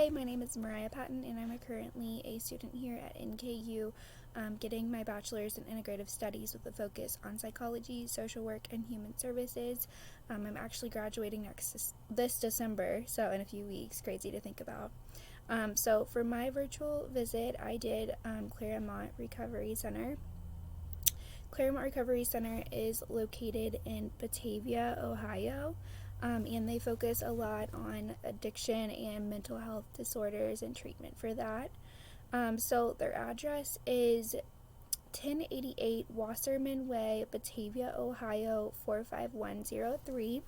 Hi, my name is Mariah Patton, and I'm currently a student here at NKU, getting my bachelor's in integrative studies with a focus on psychology, social work, and human services. I'm actually graduating this December, so in a few weeks. Crazy to think about. So for my virtual visit, I did Clermont Recovery Center. Clermont Recovery Center is located in Batavia, Ohio, and they focus a lot on addiction and mental health disorders and treatment for that. So their address is 1088 Wasserman Way, Batavia, Ohio 45103.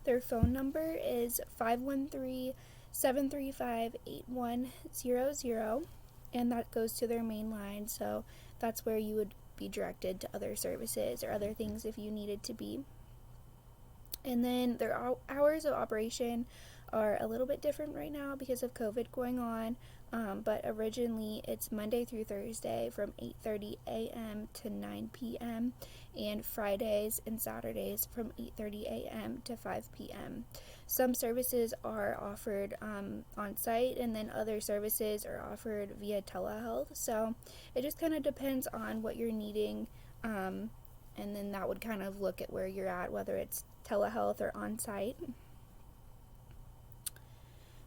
Their phone number is 513-735-8100, and that goes to their main line, so that's where you would be directed to other services or other things if you needed to be. And then their hours of operation are a little bit different right now because of COVID going on, but originally it's Monday through Thursday from 8:30 a.m. to 9 p.m. and Fridays and Saturdays from 8:30 a.m. to 5 p.m. Some services are offered on site, and then other services are offered via telehealth, so it just kind of depends on what you're needing, and then that would kind of look at where you're at, whether it's telehealth or on-site.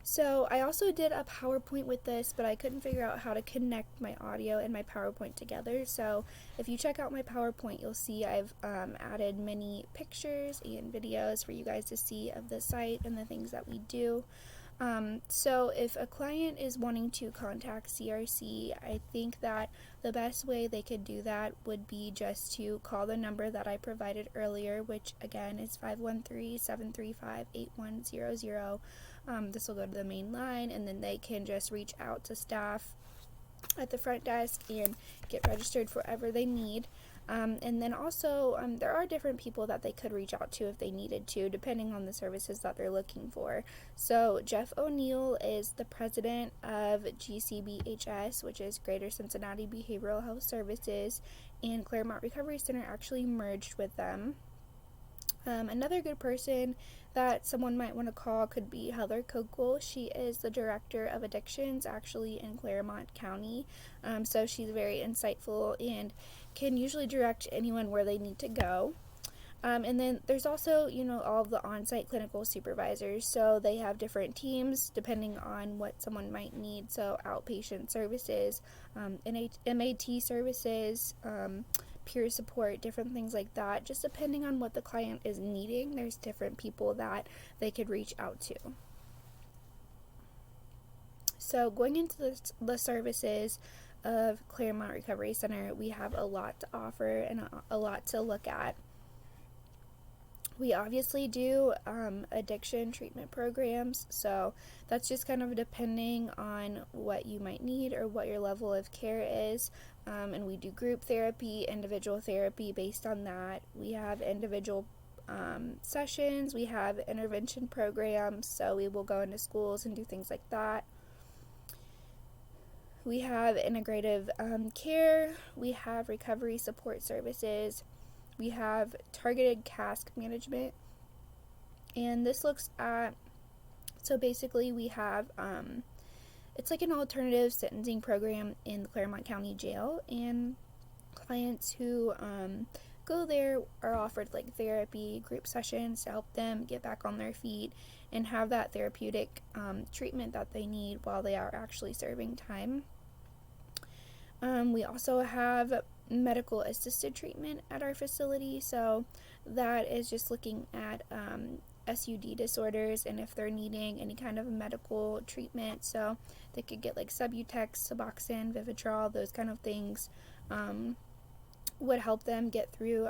So I also did a PowerPoint with this, but I couldn't figure out how to connect my audio and my PowerPoint together. So if you check out my PowerPoint, you'll see I've added many pictures and videos for you guys to see of the site and the things that we do. So if a client is wanting to contact CRC, I think that the best way they could do that would be just to call the number that I provided earlier, which again is 513-735-8100. This will go to the main line, and then they can just reach out to staff at the front desk and get registered for whatever they need. And then also, there are different people that they could reach out to if they needed to, depending on the services that they're looking for. So Jeff O'Neill is the president of GCBHS, which is Greater Cincinnati Behavioral Health Services, and Clermont Recovery Center actually merged with them. Another good person that someone might want to call could be Heather Coquel. She is the director of addictions actually in Clermont County. So she's very insightful and can usually direct anyone where they need to go. And then there's also, all of the on-site clinical supervisors. So they have different teams depending on what someone might need. So outpatient services, MAT services, peer support, different things like that. Just depending on what the client is needing, there's different people that they could reach out to. So going into the services of Clermont Recovery Center, we have a lot to offer and a lot to look at. We obviously do addiction treatment programs, so that's just kind of depending on what you might need or what your level of care is. And we do group therapy, individual therapy based on that. We have individual sessions, we have intervention programs, so we will go into schools and do things like that. We have integrative care, we have recovery support services, we have targeted task management, and this looks at, so basically we have, it's like an alternative sentencing program in the Clermont County Jail, and clients who go there are offered like therapy, group sessions to help them get back on their feet and have that therapeutic treatment that they need while they are actually serving time. We also have medical assisted treatment at our facility, so that is just looking at SUD disorders and if they're needing any kind of medical treatment, so they could get like Subutex, Suboxone, Vivitrol, those kind of things would help them get through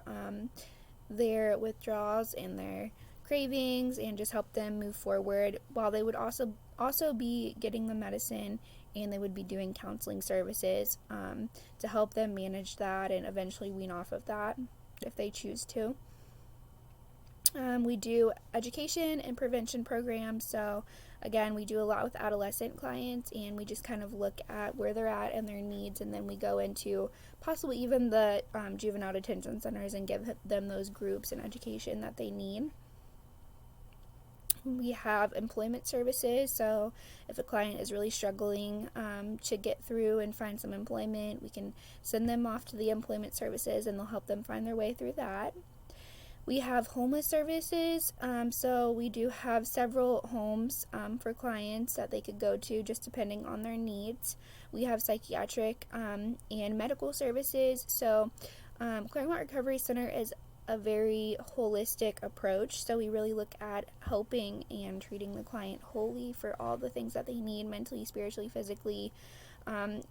their withdrawals and their cravings and just help them move forward, while they would also be getting the medicine, and they would be doing counseling services to help them manage that and eventually wean off of that if they choose to. We do education and prevention programs, so again, we do a lot with adolescent clients, and we just kind of look at where they're at and their needs, and then we go into possibly even the juvenile detention centers and give them those groups and education that they need. We have employment services, so if a client is really struggling to get through and find some employment, we can send them off to the employment services and they'll help them find their way through that. We have homeless services, so we do have several homes for clients that they could go to just depending on their needs. We have psychiatric and medical services, so Clermont Recovery Center is a very holistic approach, so we really look at helping and treating the client wholly for all the things that they need mentally, spiritually, physically.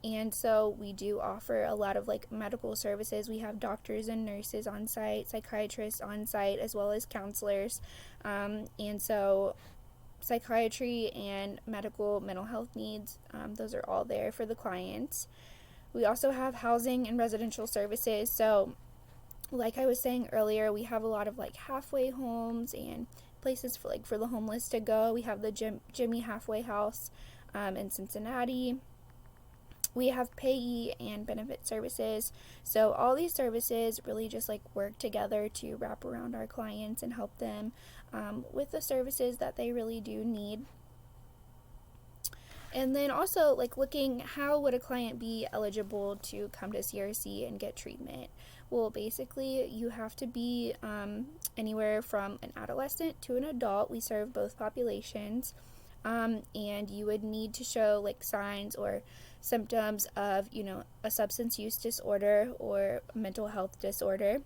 And so we do offer a lot of like medical services. We have doctors and nurses on site, psychiatrists on site, as well as counselors. And so psychiatry and mental health needs, those are all there for the clients. We also have housing and residential services. So like I was saying earlier, we have a lot of like halfway homes and places for the homeless to go. We have the Jimmy Halfway House in Cincinnati. We have payee and benefit services. So all these services really just like work together to wrap around our clients and help them with the services that they really do need. And then also like looking, how would a client be eligible to come to CRC and get treatment? Well, basically you have to be anywhere from an adolescent to an adult. We serve both populations. And you would need to show like signs or symptoms of, a substance use disorder or mental health disorder.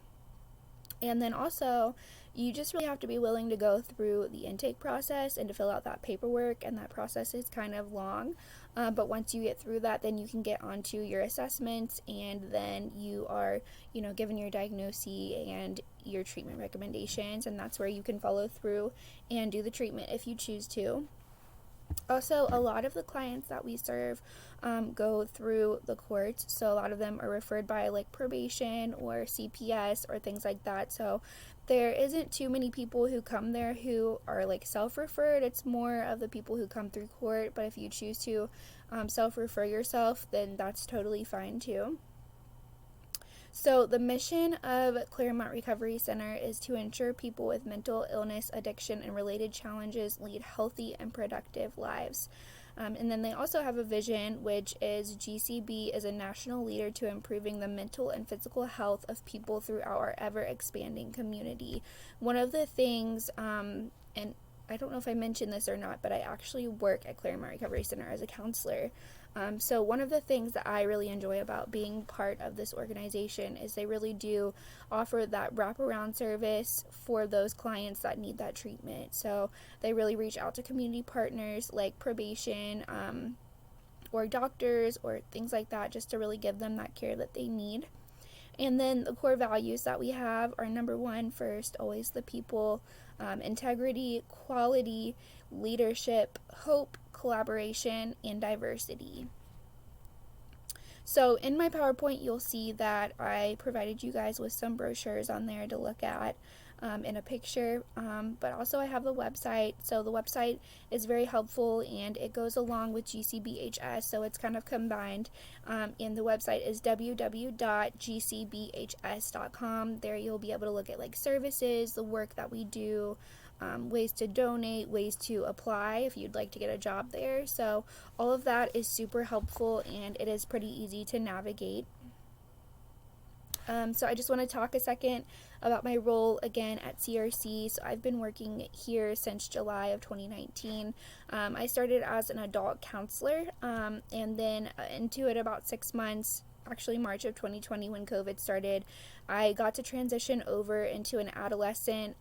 And then also, you just really have to be willing to go through the intake process and to fill out that paperwork, and that process is kind of long. But once you get through that, then you can get onto your assessments, and then you are, given your diagnosis and your treatment recommendations, and that's where you can follow through and do the treatment if you choose to. Also, a lot of the clients that we serve go through the courts, so a lot of them are referred by like probation or CPS or things like that. So there isn't too many people who come there who are like self-referred. It's more of the people who come through court, but if you choose to self-refer yourself, then that's totally fine too. So the mission of Clermont Recovery Center is to ensure people with mental illness, addiction, and related challenges lead healthy and productive lives. And then they also have a vision, which is GCB is a national leader to improving the mental and physical health of people throughout our ever-expanding community. One of the things, and I don't know if I mentioned this or not, but I actually work at Clermont Recovery Center as a counselor. So one of the things that I really enjoy about being part of this organization is they really do offer that wraparound service for those clients that need that treatment. So they really reach out to community partners like probation or doctors or things like that, just to really give them that care that they need. And then the core values that we have are number one, first, always the people, integrity, quality, leadership, hope, collaboration, and diversity. So in my PowerPoint, you'll see that I provided you guys with some brochures on there to look at in a picture, but also I have the website. So the website is very helpful and it goes along with GCBHS, so it's kind of combined. And the website is www.gcbhs.com. There you'll be able to look at like services, the work that we do, ways to donate, ways to apply if you'd like to get a job there. So all of that is super helpful and it is pretty easy to navigate. So I just want to talk a second about my role again at CRC. So I've been working here since July of 2019. I started as an adult counselor and then into it about 6 months, actually March of 2020 when COVID started, I got to transition over into an adolescent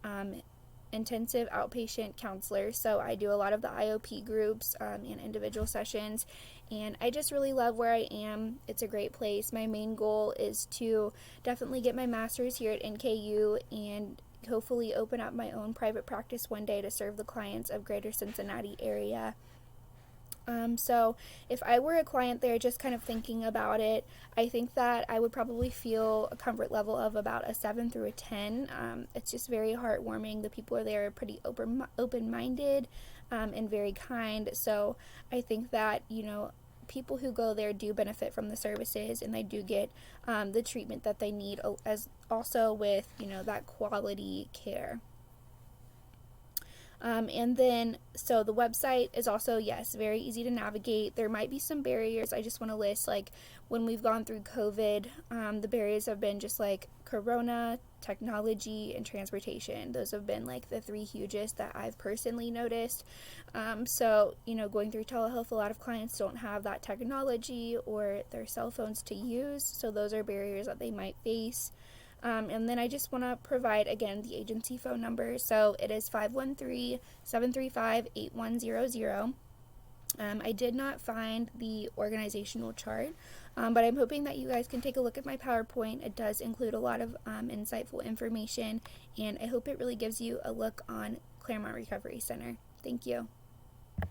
intensive outpatient counselor. So I do a lot of the IOP groups and individual sessions, and I just really love where I am. It's a great place. My main goal is to definitely get my master's here at NKU and hopefully open up my own private practice one day to serve the clients of greater Cincinnati area. So if I were a client there, just kind of thinking about it, I think that I would probably feel a comfort level of about a 7 through a 10. It's just very heartwarming. The people are there are pretty open-minded and very kind. So I think that, people who go there do benefit from the services and they do get the treatment that they need, as also with, that quality care. And then, so the website is also, yes, very easy to navigate. There might be some barriers. I just want to list, like, when we've gone through COVID, the barriers have been just like Corona, technology, and transportation. Those have been like the three hugest that I've personally noticed. So, going through telehealth, a lot of clients don't have that technology or their cell phones to use. So, those are barriers that they might face. And then I just want to provide, again, the agency phone number. So it is 513-735-8100. I did not find the organizational chart, but I'm hoping that you guys can take a look at my PowerPoint. It does include a lot of insightful information, and I hope it really gives you a look on Clermont Recovery Center. Thank you.